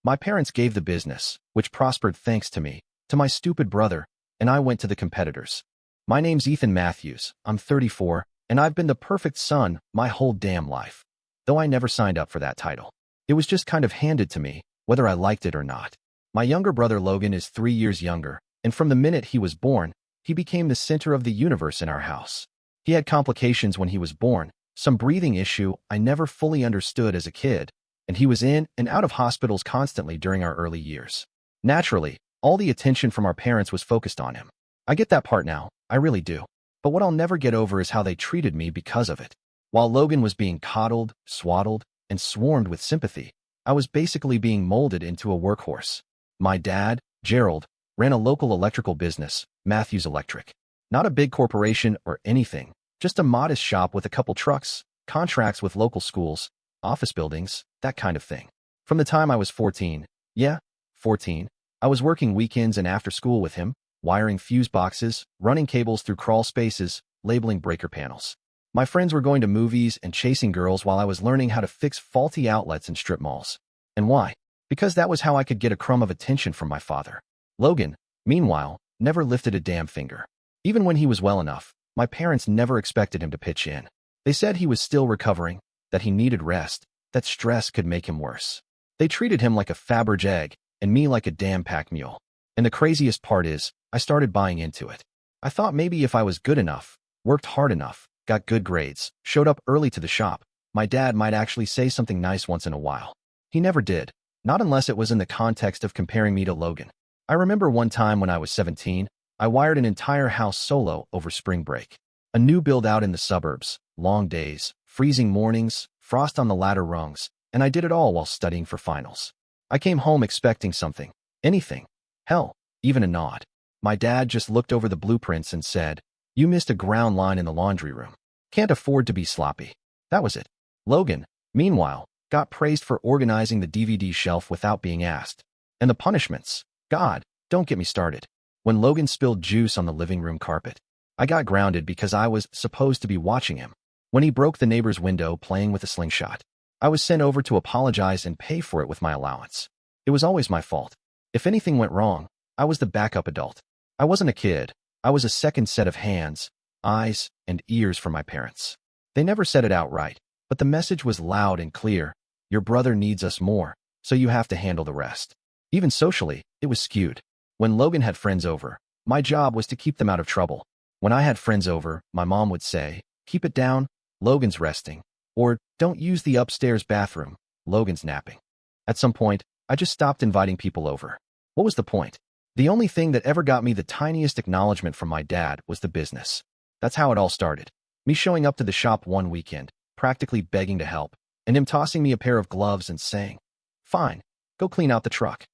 My parents gave the business, which prospered thanks to me, to my stupid brother, and I went to the competitors. My name's Ethan Matthews, I'm 34, and I've been the perfect son my whole damn life. Though I never signed up for that title. It was just kind of handed to me, whether I liked it or not. My younger brother Logan is 3 years younger, and from the minute he was born, he became the center of the universe in our house. He had complications when he was born, some breathing issue I never fully understood as a kid, and he was in and out of hospitals constantly during our early years. Naturally, all the attention from our parents was focused on him. I get that part now, I really do. But what I'll never get over is how they treated me because of it. While Logan was being coddled, swaddled, and swarmed with sympathy, I was basically being molded into a workhorse. My dad, Gerald, ran a local electrical business, Matthews Electric. Not a big corporation or anything, just a modest shop with a couple trucks, contracts with local schools, office buildings, that kind of thing. From the time I was 14, 14, I was working weekends and after school with him, wiring fuse boxes, running cables through crawl spaces, labeling breaker panels. My friends were going to movies and chasing girls while I was learning how to fix faulty outlets in strip malls. And why? Because that was how I could get a crumb of attention from my father. Logan, meanwhile, never lifted a damn finger. Even when he was well enough, my parents never expected him to pitch in. They said he was still recovering, that he needed rest, that stress could make him worse. They treated him like a Faberge egg, and me like a damn pack mule. And the craziest part is, I started buying into it. I thought maybe if I was good enough, worked hard enough, got good grades, showed up early to the shop, my dad might actually say something nice once in a while. He never did, not unless it was in the context of comparing me to Logan. I remember one time when I was 17, I wired an entire house solo over spring break. A new build out in the suburbs, long days, freezing mornings, frost on the ladder rungs, and I did it all while studying for finals. I came home expecting something, anything, hell, even a nod. My dad just looked over the blueprints and said, "You missed a ground line in the laundry room. Can't afford to be sloppy." That was it. Logan, meanwhile, got praised for organizing the DVD shelf without being asked. And the punishments, God, don't get me started. When Logan spilled juice on the living room carpet, I got grounded because I was supposed to be watching him. When he broke the neighbor's window playing with a slingshot, I was sent over to apologize and pay for it with my allowance. It was always my fault. If anything went wrong, I was the backup adult. I wasn't a kid. I was a second set of hands, eyes, and ears for my parents. They never said it outright, but the message was loud and clear. Your brother needs us more, so you have to handle the rest. Even socially, it was skewed. When Logan had friends over, my job was to keep them out of trouble. When I had friends over, my mom would say, "Keep it down, Logan's resting," or "Don't use the upstairs bathroom, Logan's napping." At some point, I just stopped inviting people over. What was the point? The only thing that ever got me the tiniest acknowledgement from my dad was the business. That's how it all started. Me showing up to the shop one weekend, practically begging to help, and him tossing me a pair of gloves and saying, "Fine, go clean out the truck."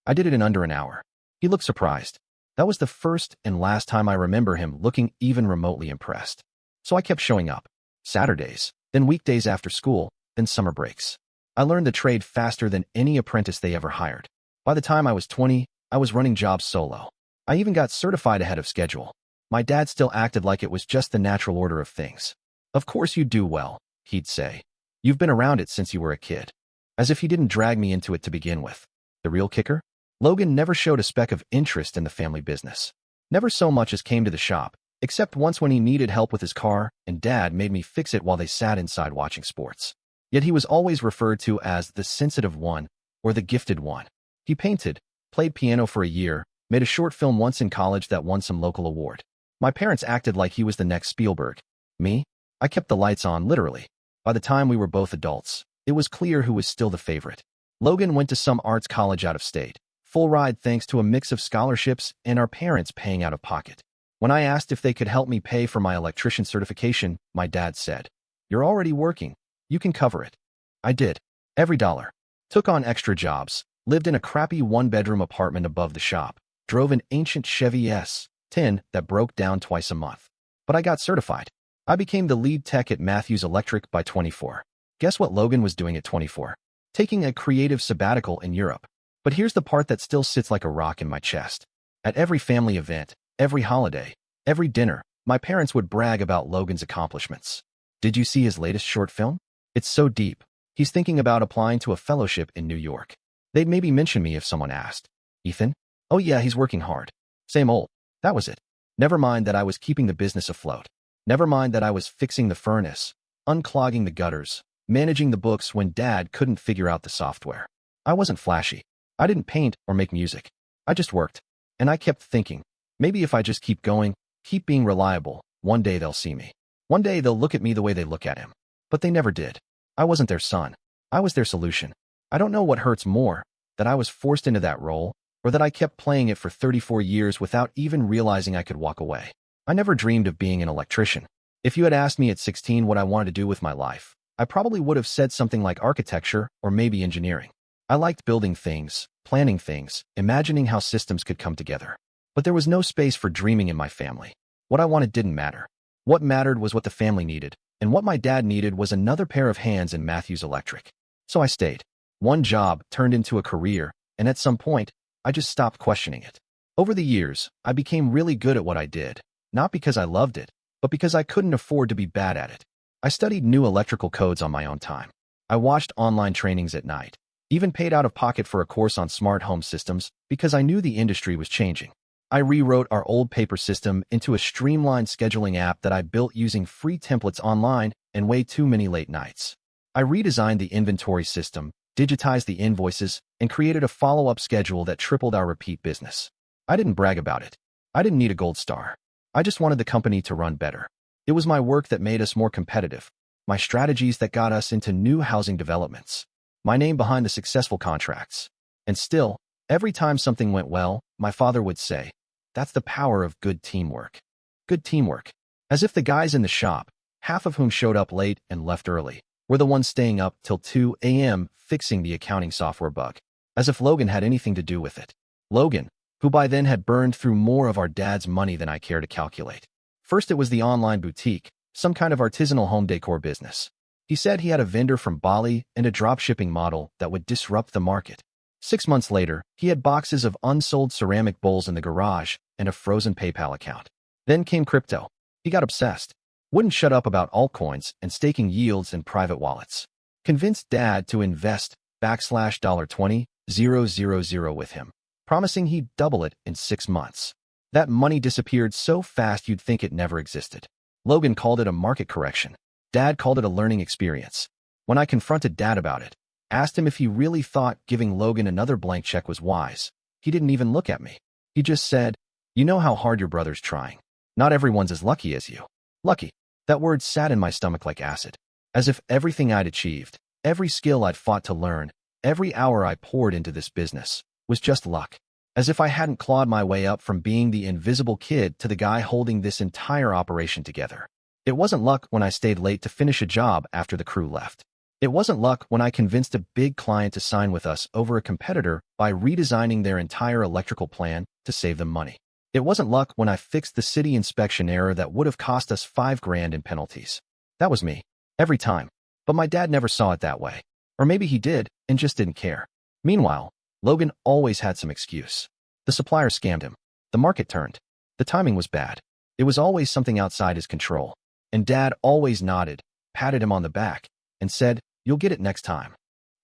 I did it in under an hour. He looked surprised. That was the first and last time I remember him looking even remotely impressed. So I kept showing up. Saturdays, then weekdays after school, then summer breaks. I learned the trade faster than any apprentice they ever hired. By the time I was 20, I was running jobs solo. I even got certified ahead of schedule. My dad still acted like it was just the natural order of things. "Of course you do well," he'd say. "You've been around it since you were a kid." As if he didn't drag me into it to begin with. The real kicker? Logan never showed a speck of interest in the family business. Never so much as came to the shop, except once when he needed help with his car, and Dad made me fix it while they sat inside watching sports. Yet he was always referred to as the sensitive one, or the gifted one. He painted, played piano for a year, made a short film once in college that won some local award. My parents acted like he was the next Spielberg. Me? I kept the lights on, literally. By the time we were both adults, it was clear who was still the favorite. Logan went to some arts college out of state. Full ride thanks to a mix of scholarships and our parents paying out of pocket. When I asked if they could help me pay for my electrician certification, my dad said, "You're already working. You can cover it." I did. Every dollar. Took on extra jobs. Lived in a crappy one-bedroom apartment above the shop. Drove an ancient Chevy S10 that broke down twice a month. But I got certified. I became the lead tech at Matthews Electric by 24. Guess what Logan was doing at 24? Taking a creative sabbatical in Europe. But here's the part that still sits like a rock in my chest. At every family event, every holiday, every dinner, my parents would brag about Logan's accomplishments. "Did you see his latest short film? It's so deep. He's thinking about applying to a fellowship in New York." They'd maybe mention me if someone asked. Ethan? Oh yeah, he's working hard. Same old. That was it. Never mind that I was keeping the business afloat. Never mind that I was fixing the furnace, unclogging the gutters, managing the books when Dad couldn't figure out the software. I wasn't flashy. I didn't paint or make music. I just worked. And I kept thinking, maybe if I just keep going, keep being reliable, one day they'll see me. One day they'll look at me the way they look at him. But they never did. I wasn't their son. I was their solution. I don't know what hurts more, that I was forced into that role, or that I kept playing it for 34 years without even realizing I could walk away. I never dreamed of being an electrician. If you had asked me at 16 what I wanted to do with my life, I probably would have said something like architecture or maybe engineering. I liked building things, planning things, imagining how systems could come together. But there was no space for dreaming in my family. What I wanted didn't matter. What mattered was what the family needed, and what my dad needed was another pair of hands in Matthews Electric. So I stayed. One job turned into a career, and at some point, I just stopped questioning it. Over the years, I became really good at what I did, not because I loved it, but because I couldn't afford to be bad at it. I studied new electrical codes on my own time. I watched online trainings at night, even paid out of pocket for a course on smart home systems because I knew the industry was changing. I rewrote our old paper system into a streamlined scheduling app that I built using free templates online and way too many late nights. I redesigned the inventory system, digitized the invoices, and created a follow-up schedule that tripled our repeat business. I didn't brag about it. I didn't need a gold star. I just wanted the company to run better. It was my work that made us more competitive, my strategies that got us into new housing developments, my name behind the successful contracts. And still, every time something went well, my father would say, "That's the power of good teamwork." Good teamwork. As if the guys in the shop, half of whom showed up late and left early, were the ones staying up till 2 a.m. fixing the accounting software bug. As if Logan had anything to do with it. Logan, who by then had burned through more of our dad's money than I care to calculate. First it was the online boutique, some kind of artisanal home decor business. He said he had a vendor from Bali and a drop-shipping model that would disrupt the market. 6 months later, he had boxes of unsold ceramic bowls in the garage and a frozen PayPal account. Then came crypto. He got obsessed. Wouldn't shut up about altcoins and staking yields in private wallets. Convinced Dad to invest $20,000 with him, promising he'd double it in 6 months. That money disappeared so fast you'd think it never existed. Logan called it a market correction. Dad called it a learning experience. When I confronted Dad about it, asked him if he really thought giving Logan another blank check was wise, he didn't even look at me. He just said, "You know how hard your brother's trying. Not everyone's as lucky as you." Lucky. That word sat in my stomach like acid. As if everything I'd achieved, every skill I'd fought to learn, every hour I poured into this business, was just luck. As if I hadn't clawed my way up from being the invisible kid to the guy holding this entire operation together. It wasn't luck when I stayed late to finish a job after the crew left. It wasn't luck when I convinced a big client to sign with us over a competitor by redesigning their entire electrical plan to save them money. It wasn't luck when I fixed the city inspection error that would have cost us $5,000 in penalties. That was me. Every time. But my dad never saw it that way. Or maybe he did and just didn't care. Meanwhile, Logan always had some excuse. The supplier scammed him. The market turned. The timing was bad. It was always something outside his control. And Dad always nodded, patted him on the back, and said, "You'll get it next time."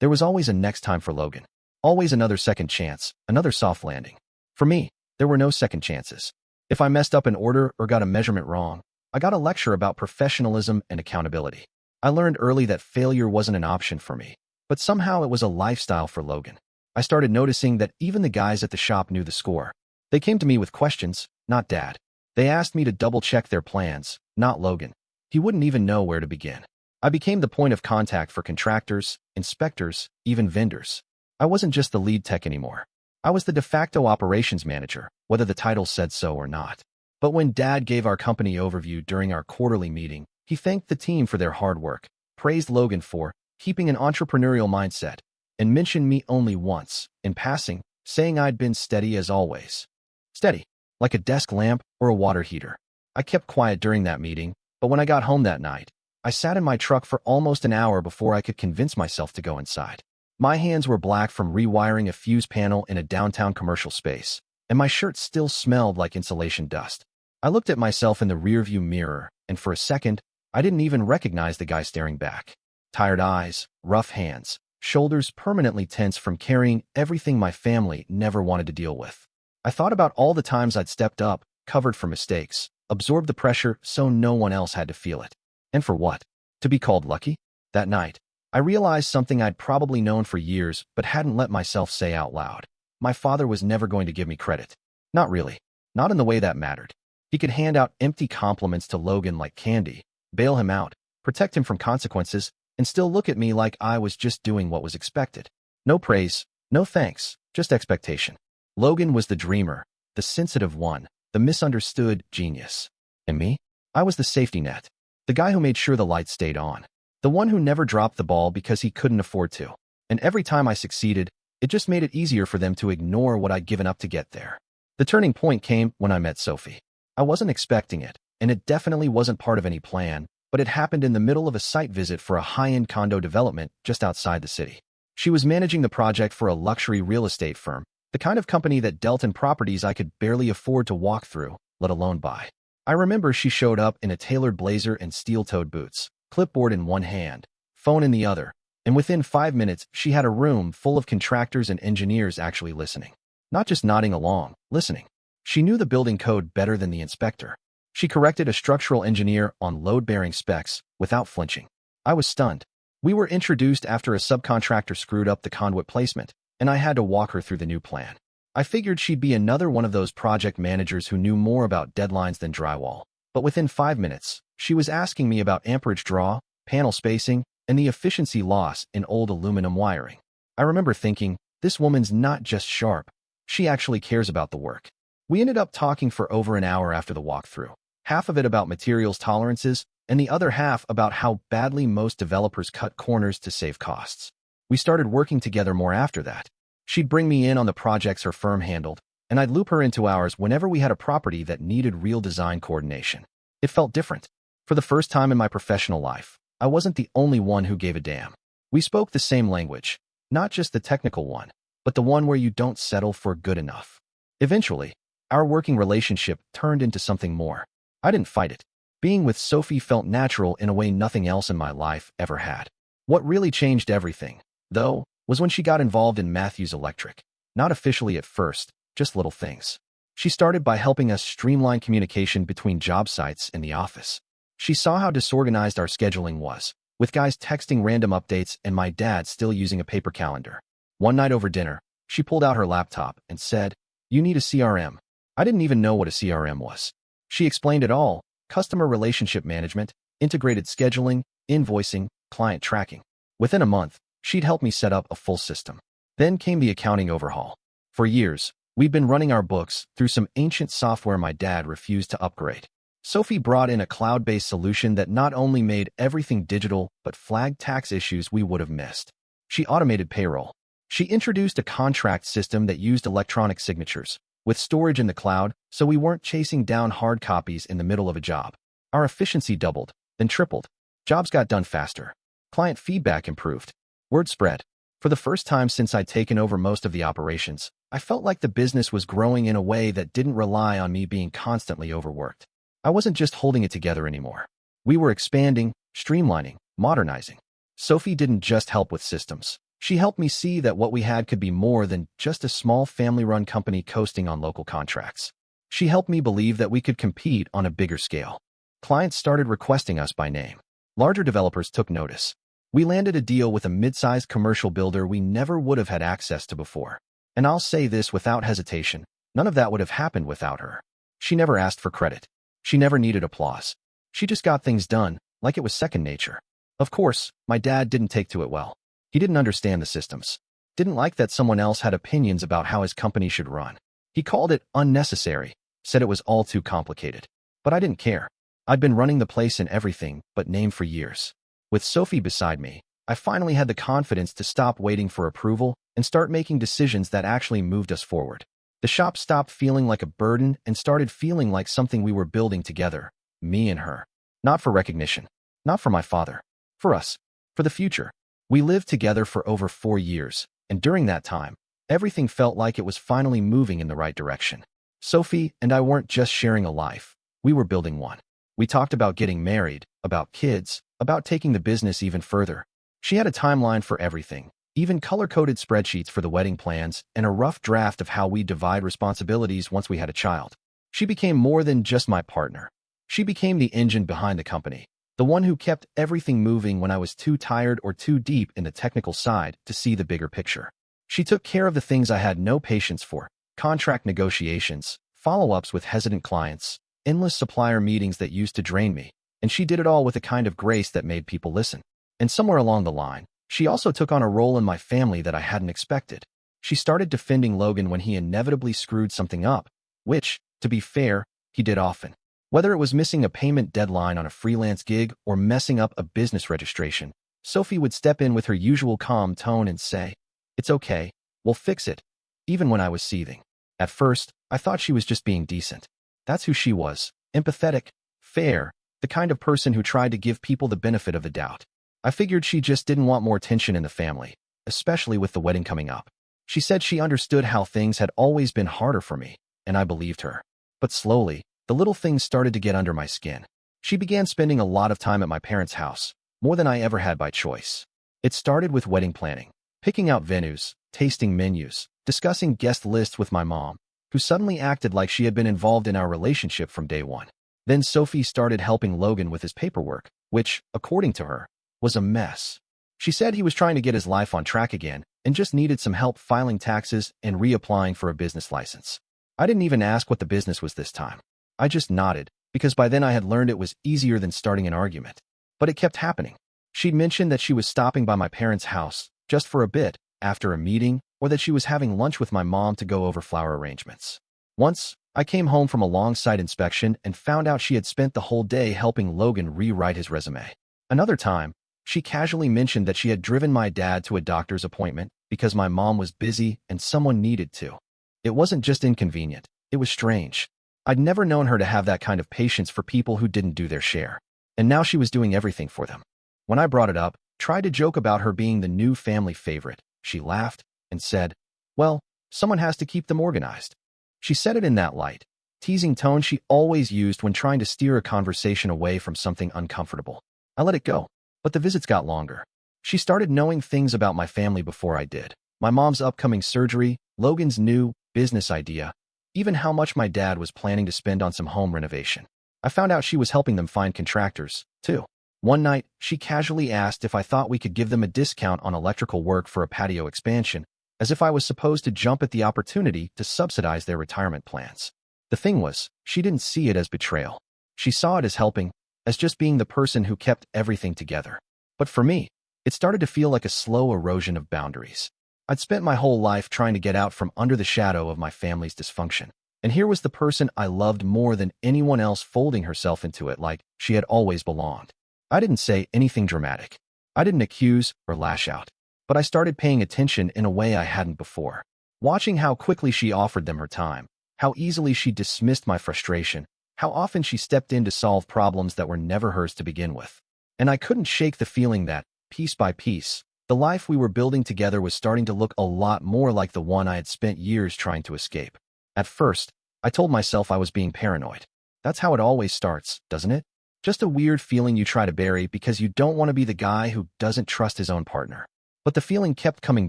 There was always a next time for Logan. Always another second chance, another soft landing. For me, there were no second chances. If I messed up an order or got a measurement wrong, I got a lecture about professionalism and accountability. I learned early that failure wasn't an option for me, but somehow it was a lifestyle for Logan. I started noticing that even the guys at the shop knew the score. They came to me with questions, not Dad. They asked me to double-check their plans, not Logan. He wouldn't even know where to begin. I became the point of contact for contractors, inspectors, even vendors. I wasn't just the lead tech anymore. I was the de facto operations manager, whether the title said so or not. But when Dad gave our company overview during our quarterly meeting, he thanked the team for their hard work, praised Logan for keeping an entrepreneurial mindset, and mentioned me only once, in passing, saying I'd been steady as always. Steady, like a desk lamp or a water heater. I kept quiet during that meeting, but when I got home that night, I sat in my truck for almost an hour before I could convince myself to go inside. My hands were black from rewiring a fuse panel in a downtown commercial space, and my shirt still smelled like insulation dust. I looked at myself in the rearview mirror, and for a second, I didn't even recognize the guy staring back. Tired eyes, rough hands, shoulders permanently tense from carrying everything my family never wanted to deal with. I thought about all the times I'd stepped up, covered for mistakes, absorbed the pressure so no one else had to feel it. And for what? To be called lucky? That night, I realized something I'd probably known for years but hadn't let myself say out loud. My father was never going to give me credit. Not really. Not in the way that mattered. He could hand out empty compliments to Logan like candy, bail him out, protect him from consequences, and still look at me like I was just doing what was expected. No praise, no thanks, just expectation. Logan was the dreamer, the sensitive one, the misunderstood genius. And me? I was the safety net. The guy who made sure the lights stayed on. The one who never dropped the ball because he couldn't afford to. And every time I succeeded, it just made it easier for them to ignore what I'd given up to get there. The turning point came when I met Sophie. I wasn't expecting it, and it definitely wasn't part of any plan, but it happened in the middle of a site visit for a high-end condo development just outside the city. She was managing the project for a luxury real estate firm, the kind of company that dealt in properties I could barely afford to walk through, let alone buy. I remember she showed up in a tailored blazer and steel-toed boots, clipboard in one hand, phone in the other, and within 5 minutes she had a room full of contractors and engineers actually listening. Not just nodding along, listening. She knew the building code better than the inspector. She corrected a structural engineer on load-bearing specs without flinching. I was stunned. We were introduced after a subcontractor screwed up the conduit placement, and I had to walk her through the new plan. I figured she'd be another one of those project managers who knew more about deadlines than drywall. But within 5 minutes, she was asking me about amperage draw, panel spacing, and the efficiency loss in old aluminum wiring. I remember thinking, this woman's not just sharp. She actually cares about the work. We ended up talking for over an hour after the walkthrough, half of it about materials tolerances, and the other half about how badly most developers cut corners to save costs. We started working together more after that. She'd bring me in on the projects her firm handled, and I'd loop her into ours whenever we had a property that needed real design coordination. It felt different. For the first time in my professional life, I wasn't the only one who gave a damn. We spoke the same language, not just the technical one, but the one where you don't settle for good enough. Eventually, our working relationship turned into something more. I didn't fight it. Being with Sophie felt natural in a way nothing else in my life ever had. What really changed everything, though, was when she got involved in Matthews Electric. Not officially at first, just little things. She started by helping us streamline communication between job sites and the office. She saw how disorganized our scheduling was, with guys texting random updates and my dad still using a paper calendar. One night over dinner, she pulled out her laptop and said, "You need a CRM." I didn't even know what a CRM was. She explained it all: customer relationship management, integrated scheduling, invoicing, client tracking. Within a month, she'd helped me set up a full system. Then came the accounting overhaul. For years, we'd been running our books through some ancient software my dad refused to upgrade. Sophie brought in a cloud-based solution that not only made everything digital but flagged tax issues we would have missed. She automated payroll. She introduced a contract system that used electronic signatures, with storage in the cloud, so we weren't chasing down hard copies in the middle of a job. Our efficiency doubled, then tripled. Jobs got done faster. Client feedback improved. Word spread. For the first time since I'd taken over most of the operations, I felt like the business was growing in a way that didn't rely on me being constantly overworked. I wasn't just holding it together anymore. We were expanding, streamlining, modernizing. Sophie didn't just help with systems. She helped me see that what we had could be more than just a small family-run company coasting on local contracts. She helped me believe that we could compete on a bigger scale. Clients started requesting us by name. Larger developers took notice. We landed a deal with a mid-sized commercial builder we never would have had access to before. And I'll say this without hesitation, none of that would have happened without her. She never asked for credit. She never needed applause. She just got things done, like it was second nature. Of course, my dad didn't take to it well. He didn't understand the systems. Didn't like that someone else had opinions about how his company should run. He called it unnecessary, said it was all too complicated. But I didn't care. I'd been running the place and everything but name for years. With Sophie beside me, I finally had the confidence to stop waiting for approval and start making decisions that actually moved us forward. The shop stopped feeling like a burden and started feeling like something we were building together, me and her. Not for recognition. Not for my father. For us. For the future. We lived together for over 4 years, and during that time, everything felt like it was finally moving in the right direction. Sophie and I weren't just sharing a life. We were building one. We talked about getting married, about kids, about taking the business even further. She had a timeline for everything, even color-coded spreadsheets for the wedding plans, and a rough draft of how we divide responsibilities once we had a child. She became more than just my partner. She became the engine behind the company, the one who kept everything moving when I was too tired or too deep in the technical side to see the bigger picture. She took care of the things I had no patience for: contract negotiations, follow-ups with hesitant clients, endless supplier meetings that used to drain me, and she did it all with a kind of grace that made people listen. And somewhere along the line, she also took on a role in my family that I hadn't expected. She started defending Logan when he inevitably screwed something up, which, to be fair, he did often. Whether it was missing a payment deadline on a freelance gig or messing up a business registration, Sophie would step in with her usual calm tone and say, "It's okay, we'll fix it," even when I was seething. At first, I thought she was just being decent. That's who she was: empathetic, fair, the kind of person who tried to give people the benefit of the doubt. I figured she just didn't want more tension in the family, especially with the wedding coming up. She said she understood how things had always been harder for me, and I believed her. But slowly, the little things started to get under my skin. She began spending a lot of time at my parents' house, more than I ever had by choice. It started with wedding planning, picking out venues, tasting menus, discussing guest lists with my mom, who suddenly acted like she had been involved in our relationship from day one. Then Sophie started helping Logan with his paperwork, which, according to her, was a mess. She said he was trying to get his life on track again and just needed some help filing taxes and reapplying for a business license. I didn't even ask what the business was this time. I just nodded, because by then I had learned it was easier than starting an argument. But it kept happening. She'd mentioned that she was stopping by my parents' house, just for a bit, after a meeting, or that she was having lunch with my mom to go over flower arrangements. Once, I came home from a long site inspection and found out she had spent the whole day helping Logan rewrite his resume. Another time, she casually mentioned that she had driven my dad to a doctor's appointment because my mom was busy and someone needed to. It wasn't just inconvenient, it was strange. I'd never known her to have that kind of patience for people who didn't do their share. And now she was doing everything for them. When I brought it up, tried to joke about her being the new family favorite, she laughed and said, "Well, someone has to keep them organized." She said it in that light, teasing tone she always used when trying to steer a conversation away from something uncomfortable. I let it go, but the visits got longer. She started knowing things about my family before I did: my mom's upcoming surgery, Logan's new business idea, even how much my dad was planning to spend on some home renovation. I found out she was helping them find contractors, too. One night, she casually asked if I thought we could give them a discount on electrical work for a patio expansion, as if I was supposed to jump at the opportunity to subsidize their retirement plans. The thing was, she didn't see it as betrayal. She saw it as helping, as just being the person who kept everything together. But for me, it started to feel like a slow erosion of boundaries. I'd spent my whole life trying to get out from under the shadow of my family's dysfunction. And here was the person I loved more than anyone else folding herself into it like she had always belonged. I didn't say anything dramatic. I didn't accuse or lash out. But I started paying attention in a way I hadn't before. Watching how quickly she offered them her time, how easily she dismissed my frustration, how often she stepped in to solve problems that were never hers to begin with. And I couldn't shake the feeling that, piece by piece, the life we were building together was starting to look a lot more like the one I had spent years trying to escape. At first, I told myself I was being paranoid. That's how it always starts, doesn't it? Just a weird feeling you try to bury because you don't want to be the guy who doesn't trust his own partner. But the feeling kept coming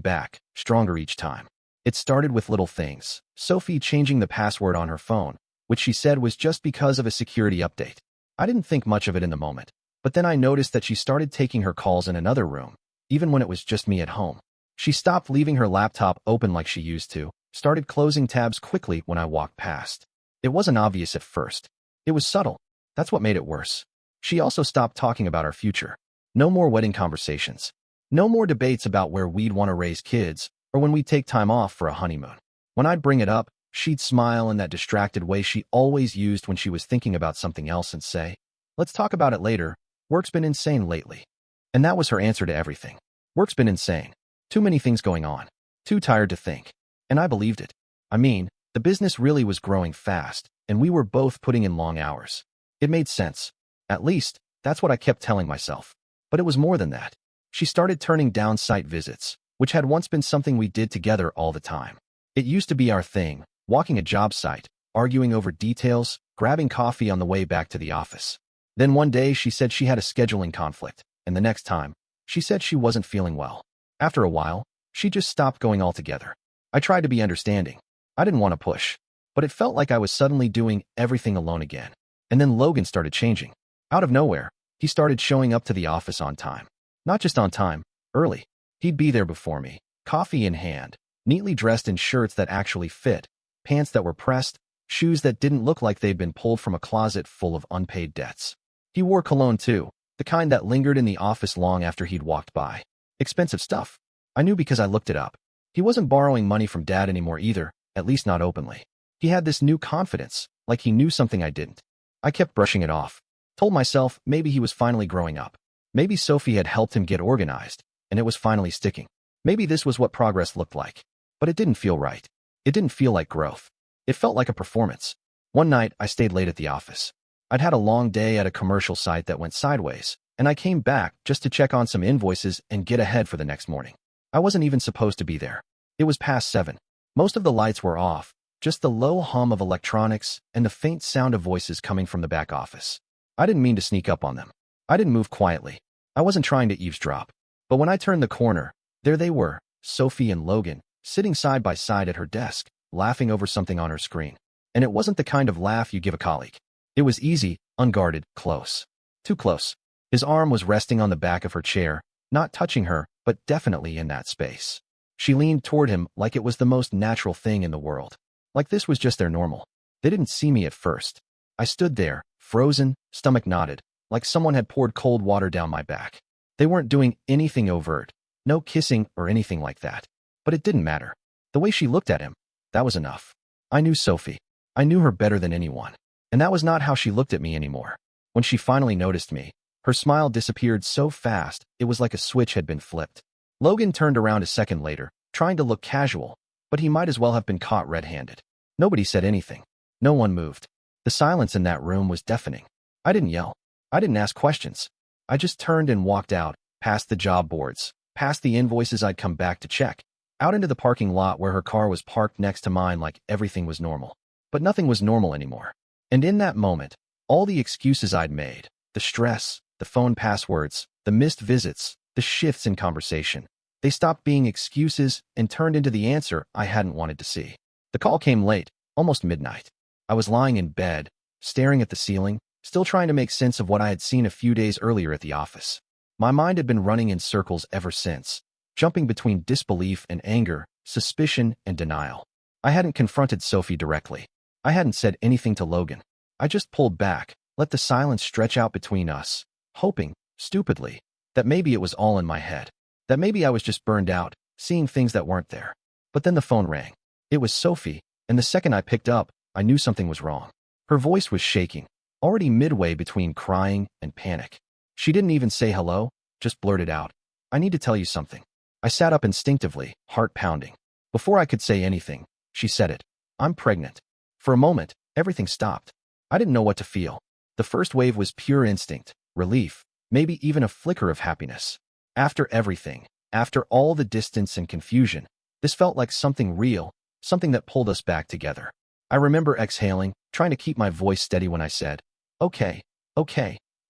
back, stronger each time. It started with little things: Sophie changing the password on her phone, which she said was just because of a security update. I didn't think much of it in the moment, but then I noticed that she started taking her calls in another room, even when it was just me at home. She stopped leaving her laptop open like she used to, started closing tabs quickly when I walked past. It wasn't obvious at first. It was subtle. That's what made it worse. She also stopped talking about our future. No more wedding conversations. No more debates about where we'd want to raise kids or when we'd take time off for a honeymoon. When I'd bring it up, she'd smile in that distracted way she always used when she was thinking about something else and say, "Let's talk about it later. Work's been insane lately." And that was her answer to everything. Work's been insane. Too many things going on. Too tired to think. And I believed it. I mean, the business really was growing fast, and we were both putting in long hours. It made sense. At least, that's what I kept telling myself. But it was more than that. She started turning down site visits, which had once been something we did together all the time. It used to be our thing, walking a job site, arguing over details, grabbing coffee on the way back to the office. Then one day she said she had a scheduling conflict, and the next time, she said she wasn't feeling well. After a while, She just stopped going altogether. I tried to be understanding. I didn't want to push. But it felt like I was suddenly doing everything alone again. And then Logan started changing. Out of nowhere, he started showing up to the office on time. Not just on time, early. He'd be there before me, coffee in hand, neatly dressed in shirts that actually fit, pants that were pressed, shoes that didn't look like they'd been pulled from a closet full of unpaid debts. He wore cologne too, the kind that lingered in the office long after he'd walked by. Expensive stuff. I knew because I looked it up. He wasn't borrowing money from Dad anymore either, at least not openly. He had this new confidence, like he knew something I didn't. I kept brushing it off. Told myself maybe he was finally growing up. Maybe Sophie had helped him get organized, and it was finally sticking. Maybe this was what progress looked like. But it didn't feel right. It didn't feel like growth. It felt like a performance. One night, I stayed late at the office. I'd had a long day at a commercial site that went sideways, and I came back just to check on some invoices and get ahead for the next morning. I wasn't even supposed to be there. It was past 7. Most of the lights were off, just the low hum of electronics and the faint sound of voices coming from the back office. I didn't mean to sneak up on them. I didn't move quietly. I wasn't trying to eavesdrop. But when I turned the corner, there they were, Sophie and Logan, sitting side by side at her desk, laughing over something on her screen. And it wasn't the kind of laugh you give a colleague. It was easy, unguarded, close. Too close. His arm was resting on the back of her chair, not touching her, but definitely in that space. She leaned toward him like it was the most natural thing in the world. Like this was just their normal. They didn't see me at first. I stood there, frozen, stomach knotted, like someone had poured cold water down my back. They weren't doing anything overt, no kissing or anything like that. But it didn't matter. The way she looked at him, that was enough. I knew Sophie. I knew her better than anyone. And that was not how she looked at me anymore. When she finally noticed me, her smile disappeared so fast, it was like a switch had been flipped. Logan turned around a second later, trying to look casual, but he might as well have been caught red-handed. Nobody said anything. No one moved. The silence in that room was deafening. I didn't yell. I didn't ask questions. I just turned and walked out, past the job boards, past the invoices I'd come back to check, out into the parking lot where her car was parked next to mine like everything was normal. But nothing was normal anymore. And in that moment, all the excuses I'd made, the stress, the phone passwords, the missed visits, the shifts in conversation, they stopped being excuses and turned into the answer I hadn't wanted to see. The call came late, almost midnight. I was lying in bed, staring at the ceiling, still trying to make sense of what I had seen a few days earlier at the office. My mind had been running in circles ever since, jumping between disbelief and anger, suspicion and denial. I hadn't confronted Sophie directly. I hadn't said anything to Logan. I just pulled back, let the silence stretch out between us, hoping, stupidly, that maybe it was all in my head, that maybe I was just burned out, seeing things that weren't there. But then the phone rang. It was Sophie, and the second I picked up, I knew something was wrong. Her voice was shaking, already midway between crying and panic. She didn't even say hello, just blurted out, "I need to tell you something." I sat up instinctively, heart pounding. Before I could say anything, she said it. "I'm pregnant." For a moment, everything stopped. I didn't know what to feel. The first wave was pure instinct, relief, maybe even a flicker of happiness. After everything, after all the distance and confusion, this felt like something real, something that pulled us back together. I remember exhaling, trying to keep my voice steady when I said, okay,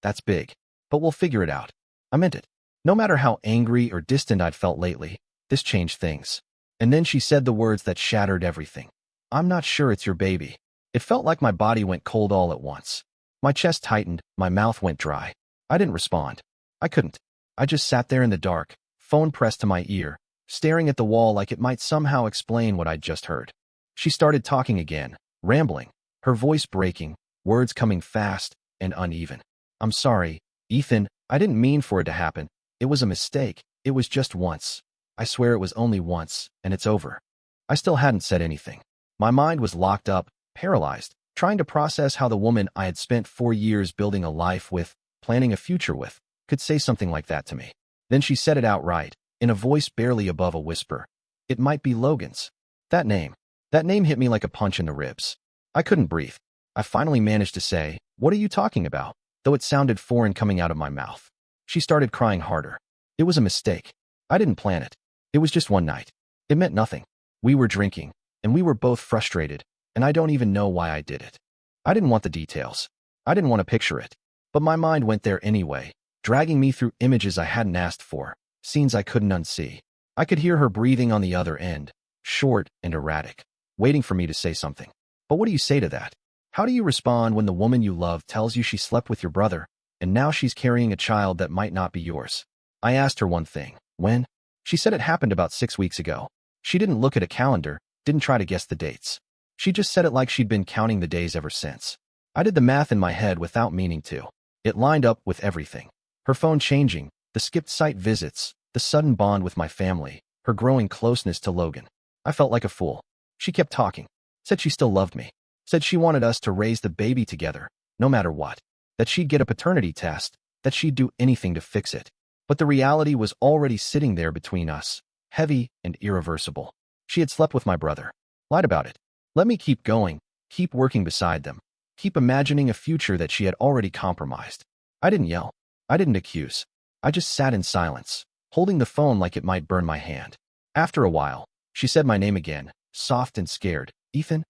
that's big. But we'll figure it out." I meant it. No matter how angry or distant I'd felt lately, this changed things. And then she said the words that shattered everything. "I'm not sure it's your baby." It felt like my body went cold all at once. My chest tightened, my mouth went dry. I didn't respond. I couldn't. I just sat there in the dark, phone pressed to my ear, staring at the wall like it might somehow explain what I'd just heard. She started talking again, rambling, her voice breaking, words coming fast and uneven. "I'm sorry, Ethan, I didn't mean for it to happen. It was a mistake. It was just once. I swear it was only once, and it's over." I still hadn't said anything. My mind was locked up, paralyzed, trying to process how the woman I had spent 4 years building a life with, planning a future with, could say something like that to me. Then she said it outright, in a voice barely above a whisper. It might be Logan's. That name hit me like a punch in the ribs. I couldn't breathe. I finally managed to say, "What are you talking about?" though it sounded foreign coming out of my mouth. She started crying harder. It was a mistake. I didn't plan it. It was just one night. It meant nothing. We were drinking, and we were both frustrated, and I don't even know why I did it. I didn't want the details. I didn't want to picture it. But my mind went there anyway, dragging me through images I hadn't asked for, scenes I couldn't unsee. I could hear her breathing on the other end, short and erratic, waiting for me to say something. But what do you say to that? How do you respond when the woman you love tells you she slept with your brother, and now she's carrying a child that might not be yours? I asked her one thing. When? She said it happened about 6 weeks ago. She didn't look at a calendar, didn't try to guess the dates. She just said it like she'd been counting the days ever since. I did the math in my head without meaning to. It lined up with everything. Her phone changing, the skipped site visits, the sudden bond with my family, her growing closeness to Logan. I felt like a fool. She kept talking. Said she still loved me. Said she wanted us to raise the baby together, no matter what. That she'd get a paternity test, that she'd do anything to fix it. But the reality was already sitting there between us, heavy and irreversible. She had slept with my brother. Lied about it. Let me keep going, keep working beside them, keep imagining a future that she had already compromised. I didn't yell. I didn't accuse. I just sat in silence, holding the phone like it might burn my hand. After a while, she said my name again, soft and scared. Ethan?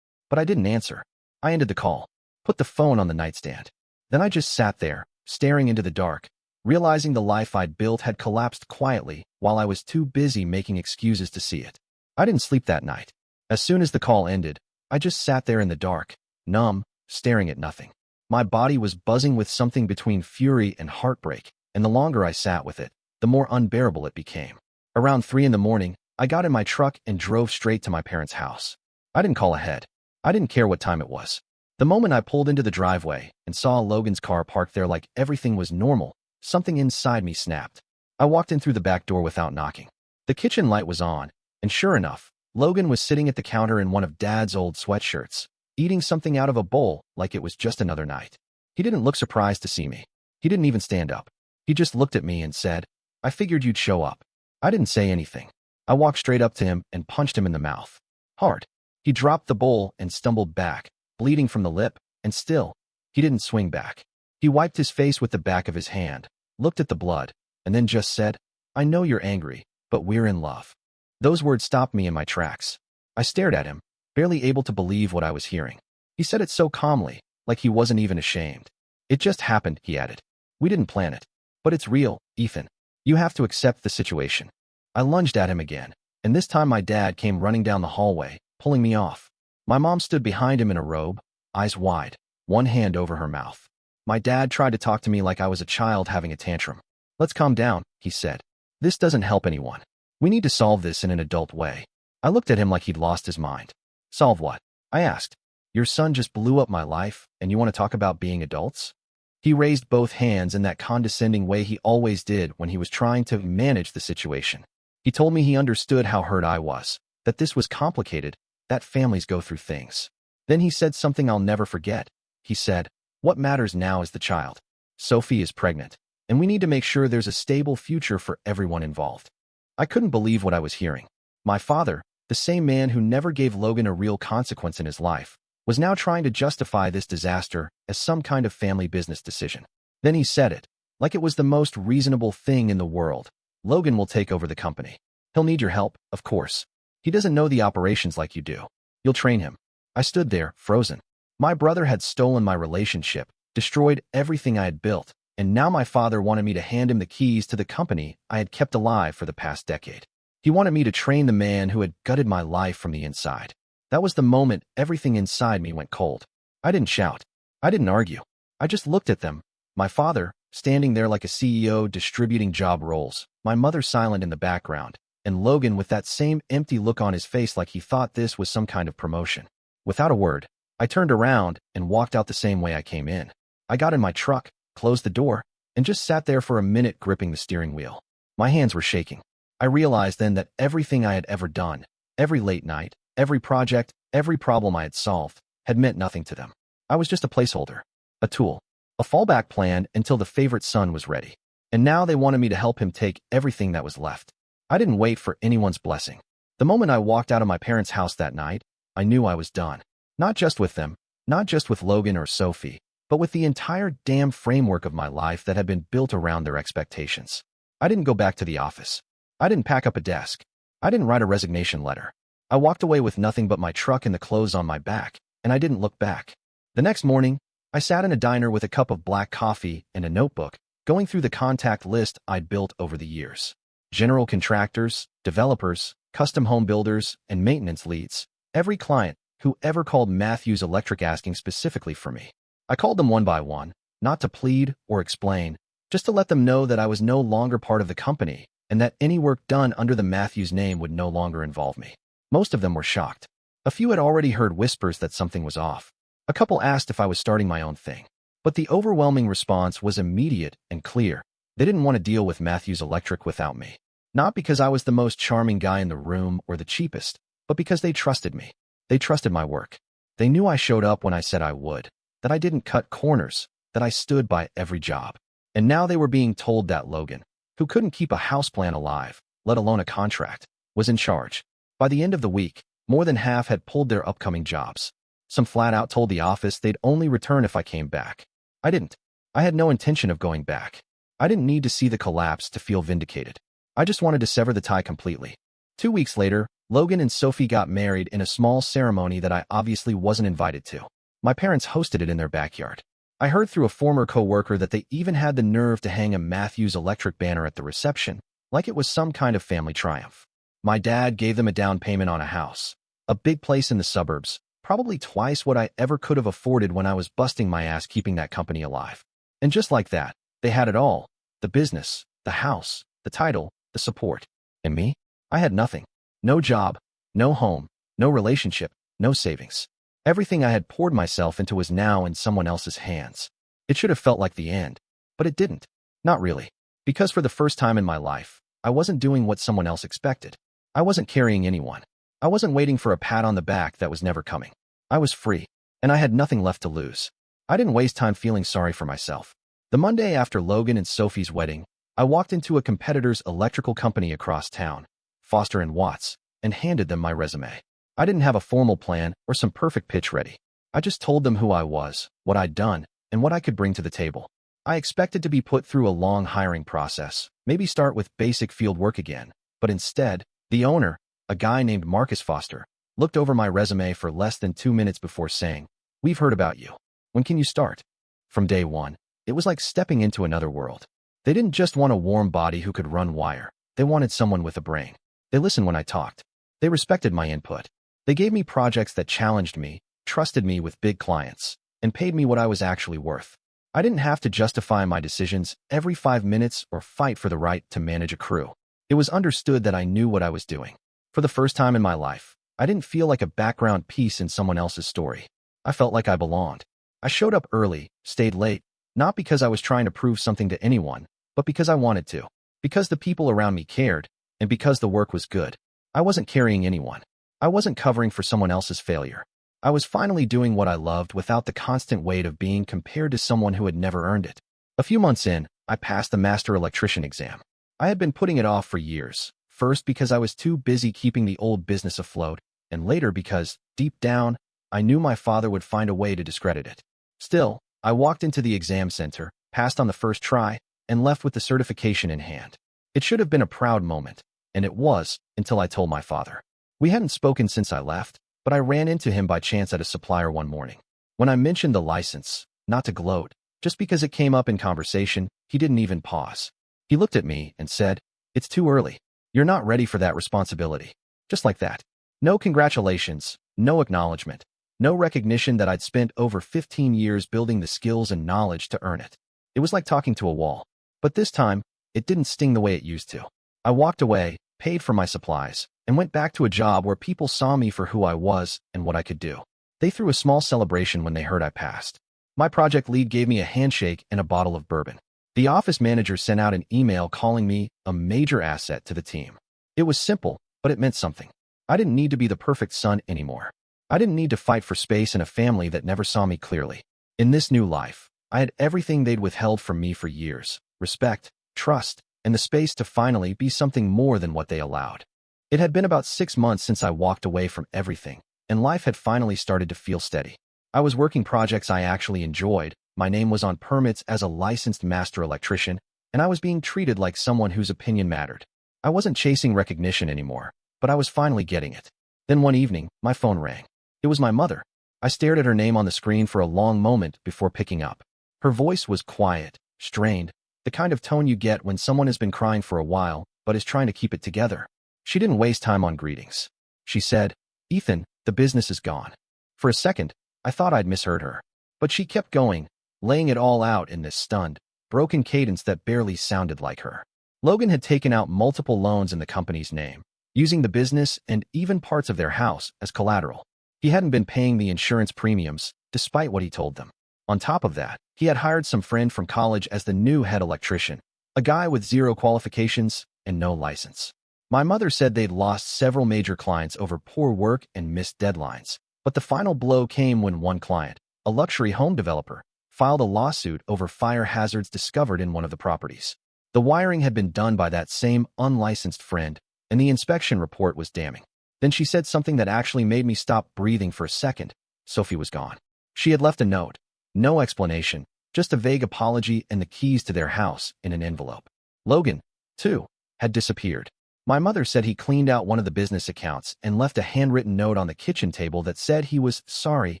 But I didn't answer. I ended the call, put the phone on the nightstand. Then I just sat there, staring into the dark, realizing the life I'd built had collapsed quietly while I was too busy making excuses to see it. I didn't sleep that night. As soon as the call ended, I just sat there in the dark, numb, staring at nothing. My body was buzzing with something between fury and heartbreak, and the longer I sat with it, the more unbearable it became. Around 3 in the morning, I got in my truck and drove straight to my parents' house. I didn't call ahead. I didn't care what time it was. The moment I pulled into the driveway and saw Logan's car parked there like everything was normal, something inside me snapped. I walked in through the back door without knocking. The kitchen light was on, and sure enough, Logan was sitting at the counter in one of Dad's old sweatshirts, eating something out of a bowl like it was just another night. He didn't look surprised to see me. He didn't even stand up. He just looked at me and said, "I figured you'd show up." I didn't say anything. I walked straight up to him and punched him in the mouth. Hard. He dropped the bowl and stumbled back, bleeding from the lip, and still, he didn't swing back. He wiped his face with the back of his hand, looked at the blood, and then just said, "I know you're angry, but we're in love." Those words stopped me in my tracks. I stared at him, barely able to believe what I was hearing. He said it so calmly, like he wasn't even ashamed. "It just happened," he added. "We didn't plan it. But it's real, Ethan. You have to accept the situation." I lunged at him again, and this time my dad came running down the hallway, pulling me off. My mom stood behind him in a robe, eyes wide, one hand over her mouth. My dad tried to talk to me like I was a child having a tantrum. "Let's calm down," he said. "This doesn't help anyone. We need to solve this in an adult way." I looked at him like he'd lost his mind. "Solve what?" I asked. "Your son just blew up my life, and you want to talk about being adults?" He raised both hands in that condescending way he always did when he was trying to manage the situation. He told me he understood how hurt I was, that this was complicated, that families go through things. Then he said something I'll never forget. He said, "What matters now is the child. Sophie is pregnant, and we need to make sure there's a stable future for everyone involved." I couldn't believe what I was hearing. My father, the same man who never gave Logan a real consequence in his life, was now trying to justify this disaster as some kind of family business decision. Then he said it, like it was the most reasonable thing in the world. "Logan will take over the company. He'll need your help, of course. He doesn't know the operations like you do. You'll train him." I stood there, frozen. My brother had stolen my relationship, destroyed everything I had built, and now my father wanted me to hand him the keys to the company I had kept alive for the past decade. He wanted me to train the man who had gutted my life from the inside. That was the moment everything inside me went cold. I didn't shout. I didn't argue. I just looked at them. My father, standing there like a CEO distributing job roles, my mother silent in the background, and Logan with that same empty look on his face like he thought this was some kind of promotion. Without a word, I turned around and walked out the same way I came in. I got in my truck, closed the door, and just sat there for a minute gripping the steering wheel. My hands were shaking. I realized then that everything I had ever done, every late night, every project, every problem I had solved, had meant nothing to them. I was just a placeholder, a tool, a fallback plan until the favorite son was ready. And now they wanted me to help him take everything that was left. I didn't wait for anyone's blessing. The moment I walked out of my parents' house that night, I knew I was done. Not just with them, not just with Logan or Sophie, but with the entire damn framework of my life that had been built around their expectations. I didn't go back to the office. I didn't pack up a desk. I didn't write a resignation letter. I walked away with nothing but my truck and the clothes on my back, and I didn't look back. The next morning, I sat in a diner with a cup of black coffee and a notebook, going through the contact list I'd built over the years. General contractors, developers, custom home builders, and maintenance leads. Every client who ever called Matthews Electric asking specifically for me. I called them one by one, not to plead or explain, just to let them know that I was no longer part of the company and that any work done under the Matthews name would no longer involve me. Most of them were shocked. A few had already heard whispers that something was off. A couple asked if I was starting my own thing. But the overwhelming response was immediate and clear. They didn't want to deal with Matthews Electric without me. Not because I was the most charming guy in the room or the cheapest, but because they trusted me. They trusted my work. They knew I showed up when I said I would, that I didn't cut corners, that I stood by every job. And now they were being told that Logan, who couldn't keep a houseplant alive, let alone a contract, was in charge. By the end of the week, more than half had pulled their upcoming jobs. Some flat out told the office they'd only return if I came back. I didn't. I had no intention of going back. I didn't need to see the collapse to feel vindicated. I just wanted to sever the tie completely. 2 weeks later, Logan and Sophie got married in a small ceremony that I obviously wasn't invited to. My parents hosted it in their backyard. I heard through a former co-worker that they even had the nerve to hang a Matthews Electric banner at the reception, like it was some kind of family triumph. My dad gave them a down payment on a house, a big place in the suburbs, probably twice what I ever could have afforded when I was busting my ass keeping that company alive. And just like that, they had it all: the business, the house, the title, the support. And me? I had nothing. No job, no home, no relationship, no savings. Everything I had poured myself into was now in someone else's hands. It should have felt like the end, but it didn't. Not really. Because for the first time in my life, I wasn't doing what someone else expected. I wasn't carrying anyone. I wasn't waiting for a pat on the back that was never coming. I was free, and I had nothing left to lose. I didn't waste time feeling sorry for myself. The Monday after Logan and Sophie's wedding, I walked into a competitor's electrical company across town, Foster & Watts, and handed them my resume. I didn't have a formal plan or some perfect pitch ready. I just told them who I was, what I'd done, and what I could bring to the table. I expected to be put through a long hiring process, maybe start with basic field work again, but instead, the owner, a guy named Marcus Foster, looked over my resume for less than 2 minutes before saying, "We've heard about you. When can you start?" From day one, it was like stepping into another world. They didn't just want a warm body who could run wire. They wanted someone with a brain. They listened when I talked. They respected my input. They gave me projects that challenged me, trusted me with big clients, and paid me what I was actually worth. I didn't have to justify my decisions every 5 minutes or fight for the right to manage a crew. It was understood that I knew what I was doing. For the first time in my life, I didn't feel like a background piece in someone else's story. I felt like I belonged. I showed up early, stayed late, not because I was trying to prove something to anyone, but because I wanted to. Because the people around me cared, and because the work was good. I wasn't carrying anyone. I wasn't covering for someone else's failure. I was finally doing what I loved without the constant weight of being compared to someone who had never earned it. A few months in, I passed the master electrician exam. I had been putting it off for years, first because I was too busy keeping the old business afloat, and later because, deep down, I knew my father would find a way to discredit it. Still, I walked into the exam center, passed on the first try, and left with the certification in hand. It should have been a proud moment, and it was, until I told my father. We hadn't spoken since I left, but I ran into him by chance at a supplier one morning. When I mentioned the license, not to gloat, just because it came up in conversation, he didn't even pause. He looked at me and said, "It's too early. You're not ready for that responsibility." Just like that. No congratulations, no acknowledgement, no recognition that I'd spent over 15 years building the skills and knowledge to earn it. It was like talking to a wall. But this time, it didn't sting the way it used to. I walked away, paid for my supplies, and went back to a job where people saw me for who I was and what I could do. They threw a small celebration when they heard I passed. My project lead gave me a handshake and a bottle of bourbon. The office manager sent out an email calling me a major asset to the team. It was simple, but it meant something. I didn't need to be the perfect son anymore. I didn't need to fight for space in a family that never saw me clearly. In this new life, I had everything they'd withheld from me for years: respect, trust, and the space to finally be something more than what they allowed. It had been about 6 months since I walked away from everything, and life had finally started to feel steady. I was working projects I actually enjoyed, my name was on permits as a licensed master electrician, and I was being treated like someone whose opinion mattered. I wasn't chasing recognition anymore, but I was finally getting it. Then one evening, my phone rang. It was my mother. I stared at her name on the screen for a long moment before picking up. Her voice was quiet, strained, the kind of tone you get when someone has been crying for a while but is trying to keep it together. She didn't waste time on greetings. She said, "Ethan, the business is gone." For a second, I thought I'd misheard her. But she kept going, laying it all out in this stunned, broken cadence that barely sounded like her. Logan had taken out multiple loans in the company's name, using the business and even parts of their house as collateral. He hadn't been paying the insurance premiums, despite what he told them. On top of that, he had hired some friend from college as the new head electrician, a guy with zero qualifications and no license. My mother said they'd lost several major clients over poor work and missed deadlines. But the final blow came when one client, a luxury home developer, filed a lawsuit over fire hazards discovered in one of the properties. The wiring had been done by that same unlicensed friend, and the inspection report was damning. Then she said something that actually made me stop breathing for a second. Sophie was gone. She had left a note. No explanation, just a vague apology and the keys to their house in an envelope. Logan, too, had disappeared. My mother said he cleaned out one of the business accounts and left a handwritten note on the kitchen table that said he was sorry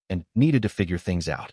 and needed to figure things out.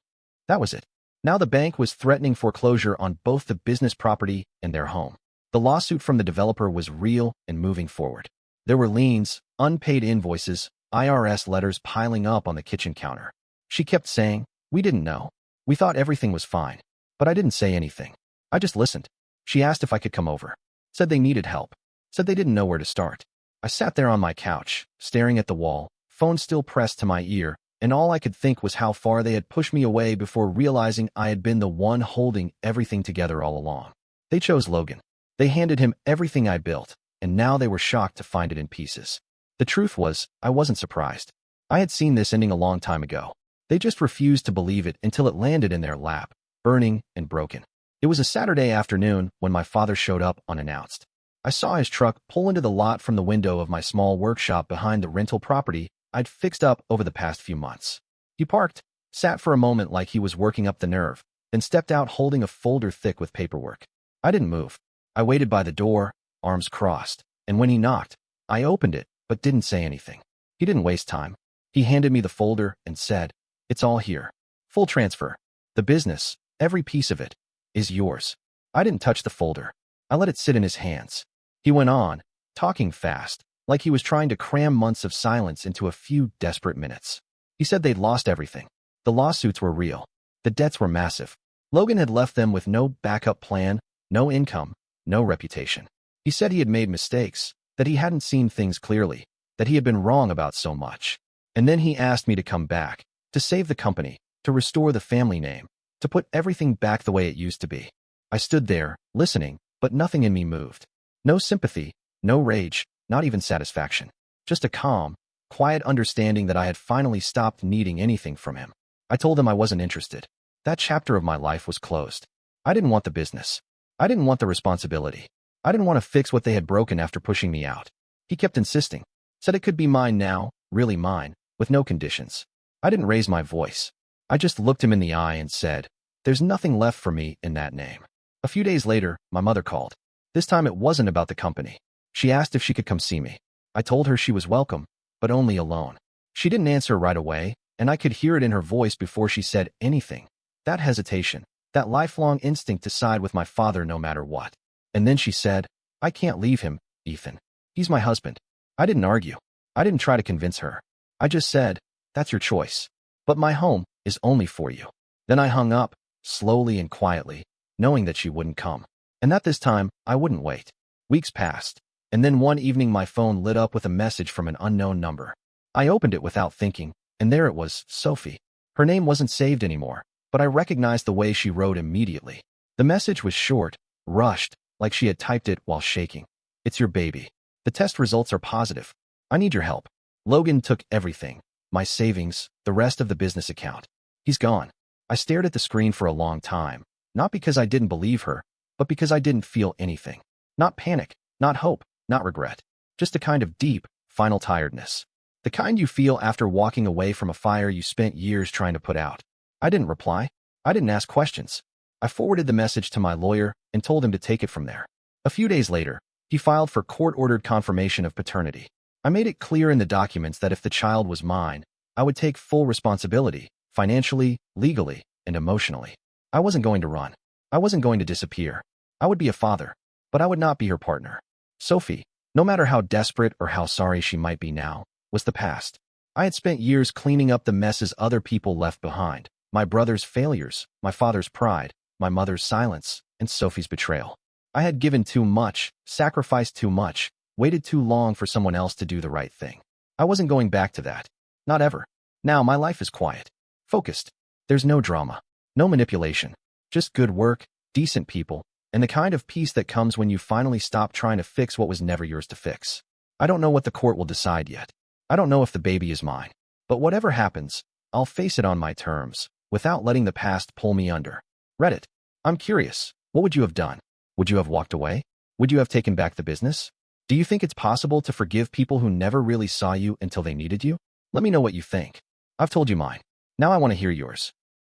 That was it. Now the bank was threatening foreclosure on both the business property and their home. The lawsuit from the developer was real and moving forward. There were liens, unpaid invoices, IRS letters piling up on the kitchen counter. She kept saying, "We didn't know. We thought everything was fine." But I didn't say anything. I just listened. She asked if I could come over. Said they needed help. Said they didn't know where to start. I sat there on my couch, staring at the wall, phone still pressed to my ear, and all I could think was how far they had pushed me away before realizing I had been the one holding everything together all along. They chose Logan. They handed him everything I built, and now they were shocked to find it in pieces. The truth was, I wasn't surprised. I had seen this ending a long time ago. They just refused to believe it until it landed in their lap, burning and broken. It was a Saturday afternoon when my father showed up unannounced. I saw his truck pull into the lot from the window of my small workshop behind the rental property I'd fixed up over the past few months. He parked, sat for a moment like he was working up the nerve, then stepped out holding a folder thick with paperwork. I didn't move. I waited by the door, arms crossed, and when he knocked, I opened it but didn't say anything. He didn't waste time. He handed me the folder and said, "It's all here. Full transfer. The business, every piece of it, is yours." I didn't touch the folder. I let it sit in his hands. He went on, talking fast, like he was trying to cram months of silence into a few desperate minutes. He said they'd lost everything. The lawsuits were real. The debts were massive. Logan had left them with no backup plan, no income, no reputation. He said he had made mistakes, that he hadn't seen things clearly, that he had been wrong about so much. And then he asked me to come back, to save the company, to restore the family name, to put everything back the way it used to be. I stood there, listening, but nothing in me moved. No sympathy, no rage, not even satisfaction. Just a calm, quiet understanding that I had finally stopped needing anything from him. I told him I wasn't interested. That chapter of my life was closed. I didn't want the business. I didn't want the responsibility. I didn't want to fix what they had broken after pushing me out. He kept insisting. Said it could be mine now, really mine, with no conditions. I didn't raise my voice. I just looked him in the eye and said, "There's nothing left for me in that name." A few days later, my mother called. This time it wasn't about the company. She asked if she could come see me. I told her she was welcome, but only alone. She didn't answer right away, and I could hear it in her voice before she said anything. That hesitation, that lifelong instinct to side with my father no matter what. And then she said, "I can't leave him, Ethan. He's my husband." I didn't argue. I didn't try to convince her. I just said, "That's your choice. But my home is only for you." Then I hung up, slowly and quietly, knowing that she wouldn't come. And that this time, I wouldn't wait. Weeks passed, and then one evening my phone lit up with a message from an unknown number. I opened it without thinking, and there it was, Sophie. Her name wasn't saved anymore, but I recognized the way she wrote immediately. The message was short, rushed, like she had typed it while shaking. "It's your baby. The test results are positive. I need your help. Logan took everything, my savings, the rest of the business account. He's gone." I stared at the screen for a long time, not because I didn't believe her, but because I didn't feel anything. Not panic, not hope, not regret. Just a kind of deep, final tiredness. The kind you feel after walking away from a fire you spent years trying to put out. I didn't reply. I didn't ask questions. I forwarded the message to my lawyer and told him to take it from there. A few days later, he filed for court-ordered confirmation of paternity. I made it clear in the documents that if the child was mine, I would take full responsibility, financially, legally, and emotionally. I wasn't going to run. I wasn't going to disappear. I would be a father, but I would not be her partner. Sophie, no matter how desperate or how sorry she might be now, was the past. I had spent years cleaning up the messes other people left behind. My brother's failures, my father's pride, my mother's silence, and Sophie's betrayal. I had given too much, sacrificed too much, waited too long for someone else to do the right thing. I wasn't going back to that. Not ever. Now my life is quiet. Focused. There's no drama. No manipulation. Just good work, decent people, and the kind of peace that comes when you finally stop trying to fix what was never yours to fix. I don't know what the court will decide yet. I don't know if the baby is mine. But whatever happens, I'll face it on my terms, without letting the past pull me under. Reddit. I'm curious. What would you have done? Would you have walked away? Would you have taken back the business? Do you think it's possible to forgive people who never really saw you until they needed you? Let me know what you think. I've told you mine. Now I want to hear yours.